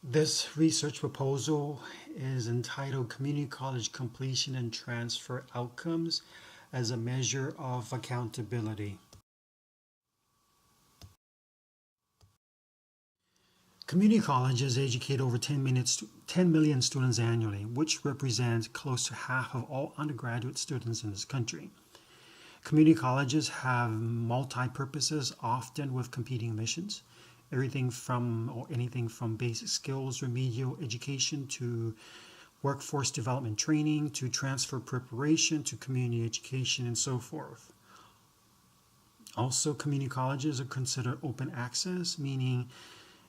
This research proposal is entitled Community College Completion and Transfer Outcomes as a Measure of Accountability. Community colleges educate over 10 million students annually, which represents close to half of all undergraduate students in this country. Community colleges have multi-purposes, often with competing missions. Anything from basic skills, remedial education, to workforce development training, to transfer preparation, to community education, and so forth. Also, community colleges are considered open access, meaning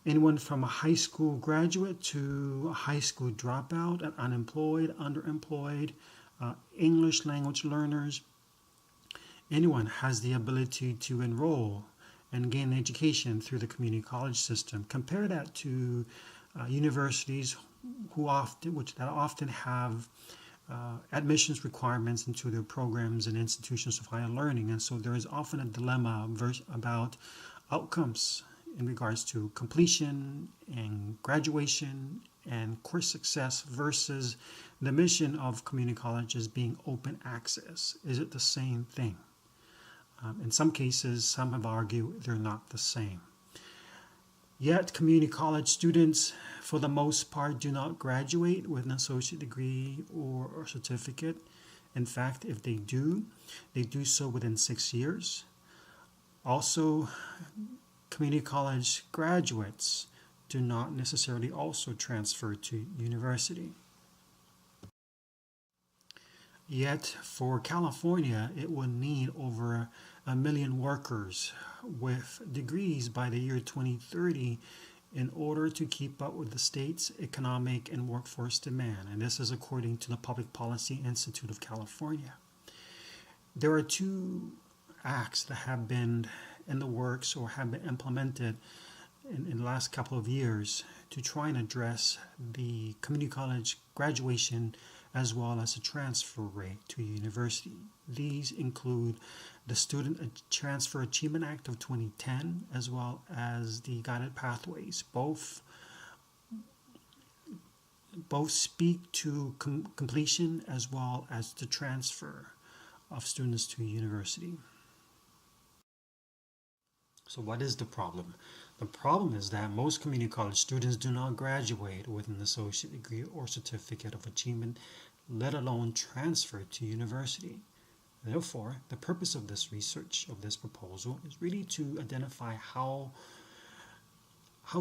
anyone from a high school graduate to a high school dropout, an unemployed, underemployed, English language learners, anyone has the ability to enroll and gain education through the community college system. Compare that to universities which often have admissions requirements into their programs and institutions of higher learning, and so there is often a dilemma about outcomes in regards to completion and graduation and course success versus the mission of community colleges being open access. Is it the same thing? In some cases, some have argued they're not the same. Yet, community college students, for the most part, do not graduate with an associate degree or certificate. In fact, if they do so within 6 years. Also, community college graduates do not necessarily also transfer to university. Yet, for California, it will need over 1 million workers with degrees by the year 2030 in order to keep up with the state's economic and workforce demand. And this is according to the Public Policy Institute of California. There are two acts that have been in the works or have been implemented in the last couple of years to try and address the community college graduation as well as the transfer rate to university. These include the Student Transfer Achievement Act of 2010 as well as the Guided Pathways. Both speak to completion as well as the transfer of students to university. So what is the problem? The problem is that most community college students do not graduate with an associate degree or certificate of achievement, let alone transfer to university. Therefore, the purpose of this research, of this proposal, is really to identify how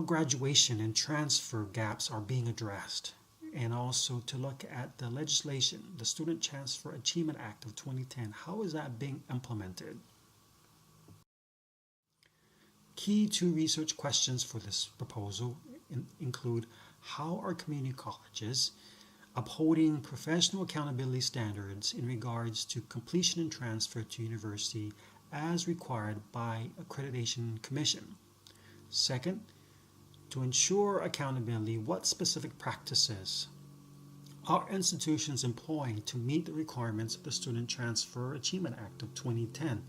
graduation and transfer gaps are being addressed, and also to look at the legislation, the Student Transfer Achievement Act of 2010. How is that being implemented? Key to research questions for this proposal include: how are community colleges upholding professional accountability standards in regards to completion and transfer to university as required by Accreditation Commission? Second, to ensure accountability, what specific practices are institutions employing to meet the requirements of the Student Transfer Achievement Act of 2010?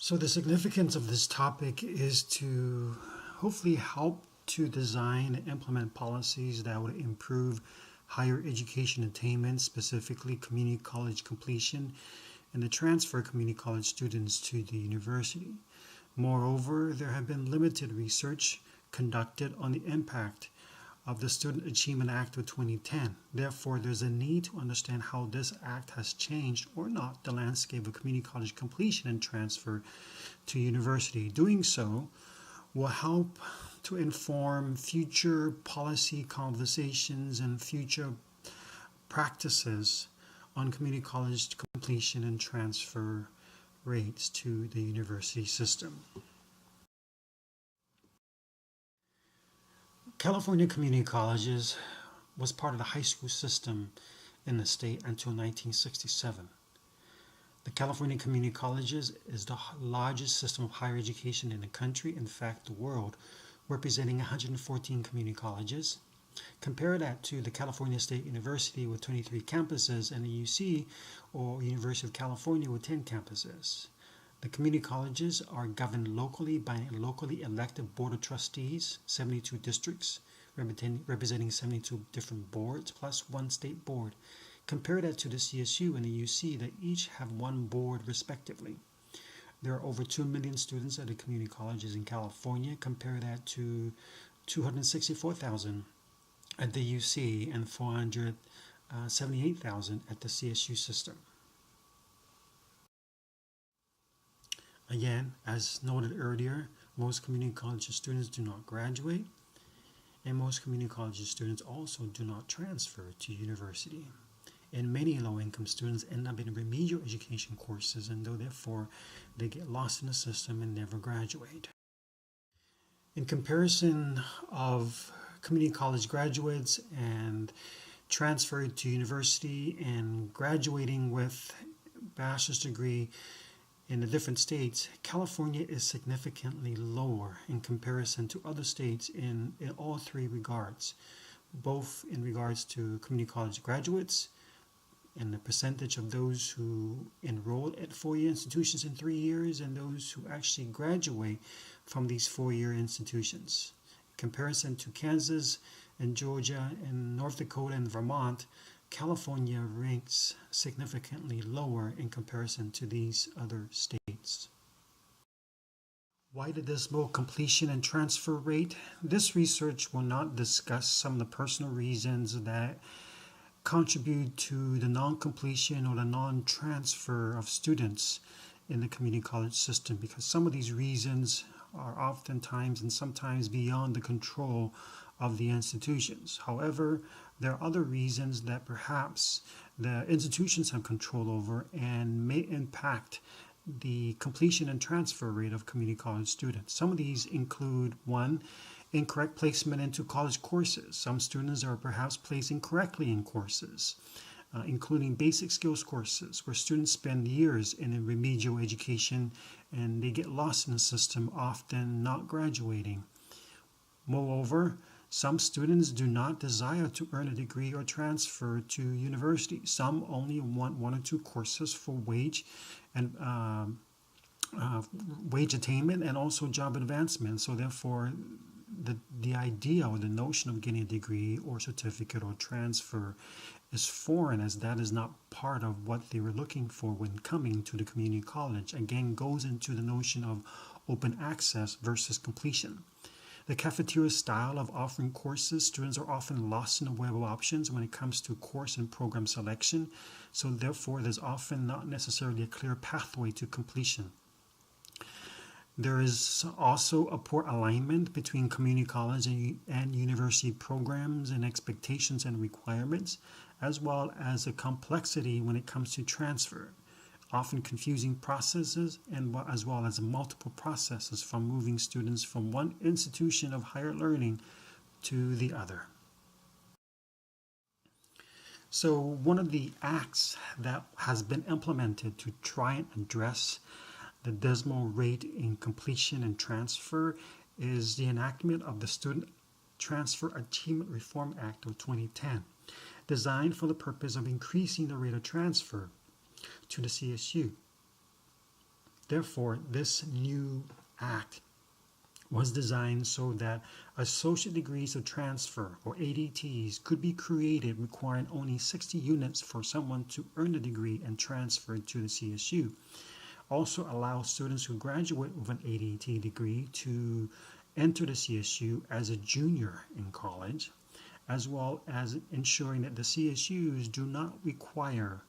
So the significance of this topic is to hopefully help to design and implement policies that would improve higher education attainment, specifically community college completion, and the transfer of community college students to the university. Moreover, there have been limited research conducted on the impact of the Student Achievement Act of 2010. Therefore, there's a need to understand how this act has changed or not the landscape of community college completion and transfer to university. Doing so will help to inform future policy conversations and future practices on community college completion and transfer rates to the university system. California community colleges was part of the high school system in the state until 1967. The California community colleges is the largest system of higher education in the country, in fact the world, representing 114 community colleges. Compare that to the California State University with 23 campuses and the UC, or University of California, with 10 campuses. The community colleges are governed locally by a locally elected board of trustees, 72 districts, representing 72 different boards, plus one state board. Compare that to the CSU and the UC that each have one board respectively. There are over 2 million students at the community colleges in California. Compare that to 264,000 at the UC and 478,000 at the CSU system. Again, as noted earlier, most community college students do not graduate, and most community college students also do not transfer to university. And many low-income students end up in remedial education courses, and therefore they get lost in the system and never graduate. In comparison of community college graduates and transferred to university and graduating with bachelor's degree in the different states, California is significantly lower in comparison to other states in all three regards, both in regards to community college graduates and the percentage of those who enroll at four-year institutions in 3 years and those who actually graduate from these four-year institutions. In comparison to Kansas and Georgia and North Dakota and Vermont, California ranks significantly lower in comparison to these other states. Why the dismal completion and transfer rate? This research will not discuss some of the personal reasons that contribute to the non-completion or the non-transfer of students in the community college system, because some of these reasons are oftentimes and sometimes beyond the control of the institutions. However, there are other reasons that perhaps the institutions have control over and may impact the completion and transfer rate of community college students. Some of these include: one, incorrect placement into college courses. Some students are perhaps placed incorrectly in courses, including basic skills courses, where students spend years in a remedial education and they get lost in the system, often not graduating. Moreover, some students do not desire to earn a degree or transfer to university. Some only want one or two courses for wage and wage attainment and also job advancement. So therefore, the idea or the notion of getting a degree or certificate or transfer is foreign, as that is not part of what they were looking for when coming to the community college. Again, goes into the notion of open access versus completion. The cafeteria style of offering courses, students are often lost in the web of options when it comes to course and program selection. So therefore, there's often not necessarily a clear pathway to completion. There is also a poor alignment between community college and university programs and expectations and requirements, as well as a complexity when it comes to transfer, often confusing processes, and as well as multiple processes from moving students from one institution of higher learning to the other. So one of the acts that has been implemented to try and address the dismal rate in completion and transfer is the enactment of the Student Transfer Achievement Reform Act of 2010, designed for the purpose of increasing the rate of transfer to the CSU. Therefore, this new act was designed so that associate degrees of transfer, or ADTs, could be created requiring only 60 units for someone to earn a degree and transfer to the CSU. Also allow students who graduate with an ADT degree to enter the CSU as a junior in college, as well as ensuring that the CSUs do not require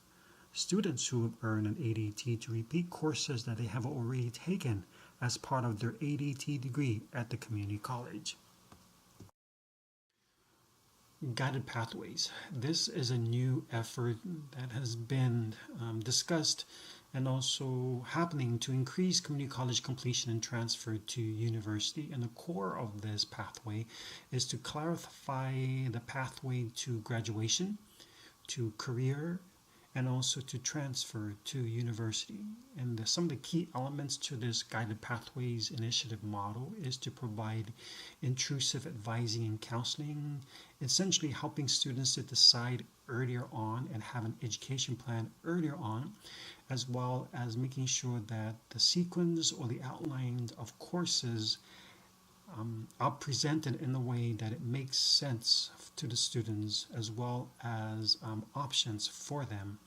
students who have earned an ADT to repeat courses that they have already taken as part of their ADT degree at the community college. Guided pathways. This is a new effort that has been discussed and also happening to increase community college completion and transfer to university. And the core of this pathway is to clarify the pathway to graduation, to career, and also to transfer to university. And some of the key elements to this Guided Pathways Initiative model is to provide intrusive advising and counseling, essentially helping students to decide earlier on and have an education plan earlier on, as well as making sure that the sequence or the outline of courses are presented in a way that it makes sense to the students, as well as options for them,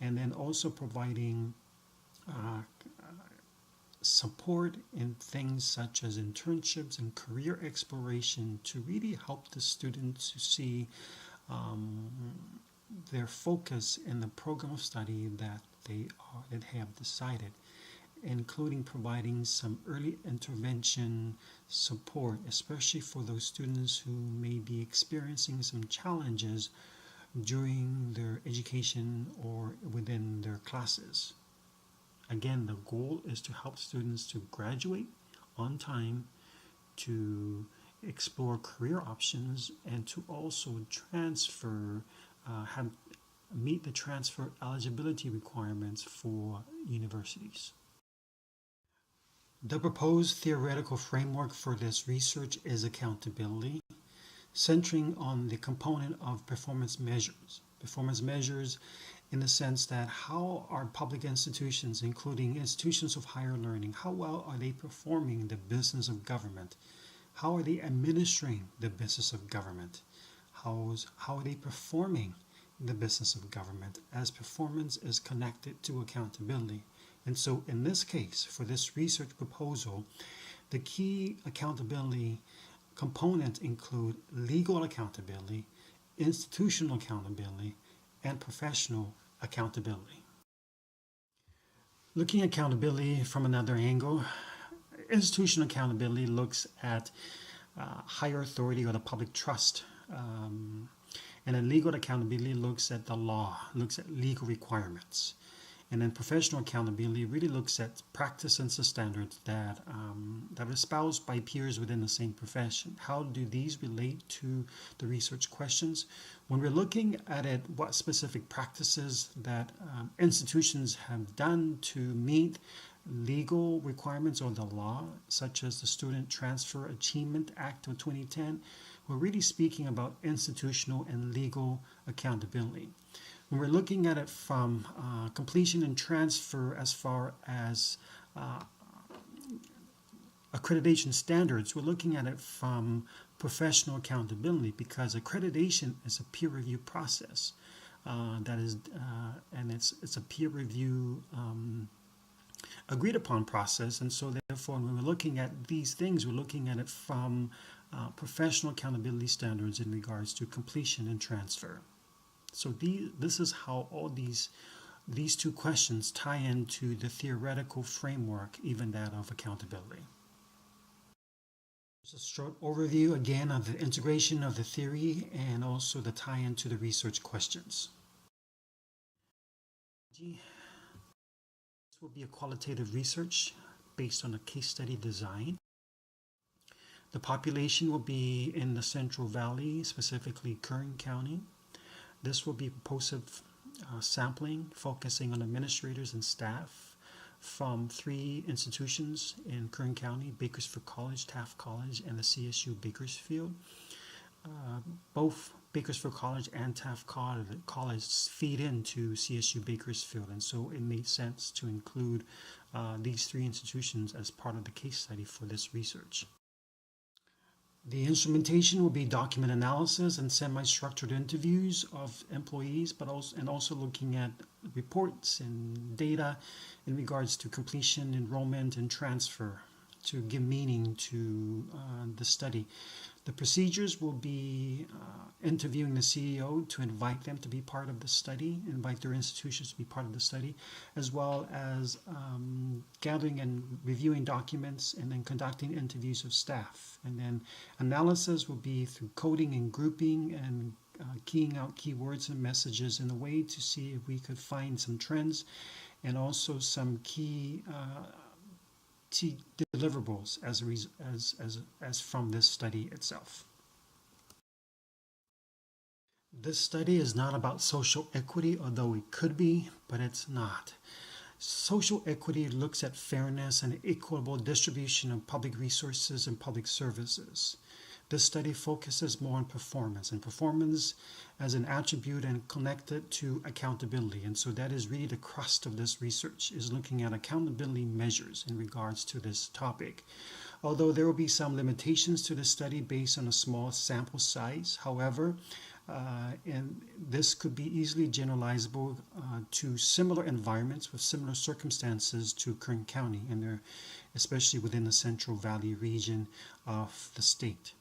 and then also providing uh, support in things such as internships and career exploration to really help the students to see um, their focus in the program of study that have decided, including providing some early intervention support, especially for those students who may be experiencing some challenges during their education or within their classes. Again, the goal is to help students to graduate on time, to explore career options, and to also transfer, meet the transfer eligibility requirements for universities. The proposed theoretical framework for this research is accountability, centering on the component of performance measures. Performance measures in the sense that how are public institutions, including institutions of higher learning, how well are they performing the business of government? How are they administering the business of government? How are they performing the business of government, as performance is connected to accountability? And so in this case, for this research proposal, the key accountability components include legal accountability, institutional accountability, and professional accountability. Looking at accountability from another angle, institutional accountability looks at higher authority or the public trust. And then legal accountability looks at the law, looks at legal requirements. And then professional accountability really looks at practice and standards that are espoused by peers within the same profession. How do these relate to the research questions? When we're looking at it, what specific practices that institutions have done to meet legal requirements or the law, such as the Student Transfer Achievement Act of 2010, we're really speaking about institutional and legal accountability. When we're looking at it from completion and transfer as far as accreditation standards, we're looking at it from professional accountability, because accreditation is a peer review process. And it's a peer review agreed upon process, and so therefore when we're looking at these things, we're looking at it from professional accountability standards in regards to completion and transfer. So this is how all these two questions tie into the theoretical framework, even that of accountability. Just a short overview again of the integration of the theory and also the tie-in to the research questions. This will be a qualitative research based on a case study design. The population will be in the Central Valley, specifically Kern County. This will be propulsive sampling, focusing on administrators and staff from 3 institutions in Kern County: Bakersfield College, Taft College, and the CSU Bakersfield. Both Bakersfield College and Taft College feed into CSU Bakersfield, and so it made sense to include these 3 institutions as part of the case study for this research. The instrumentation will be document analysis and semi-structured interviews of employees, but also looking at reports and data in regards to completion, enrollment, and transfer to give meaning to the study. The procedures will be interviewing the CEO to invite them to be part of the study, invite their institutions to be part of the study, as well as gathering and reviewing documents and then conducting interviews of staff. And then analysis will be through coding and grouping and keying out keywords and messages in a way to see if we could find some trends and also some key deliverables as from this study itself. This study is not about social equity, although it could be, but it's not. Social equity looks at fairness and equitable distribution of public resources and public services. This study focuses more on performance, and performance as an attribute and connected to accountability. And so that is really the crust of this research, is looking at accountability measures in regards to this topic. Although there will be some limitations to the study based on a small sample size, however, and this could be easily generalizable to similar environments with similar circumstances to Kern County, and especially within the Central Valley region of the state.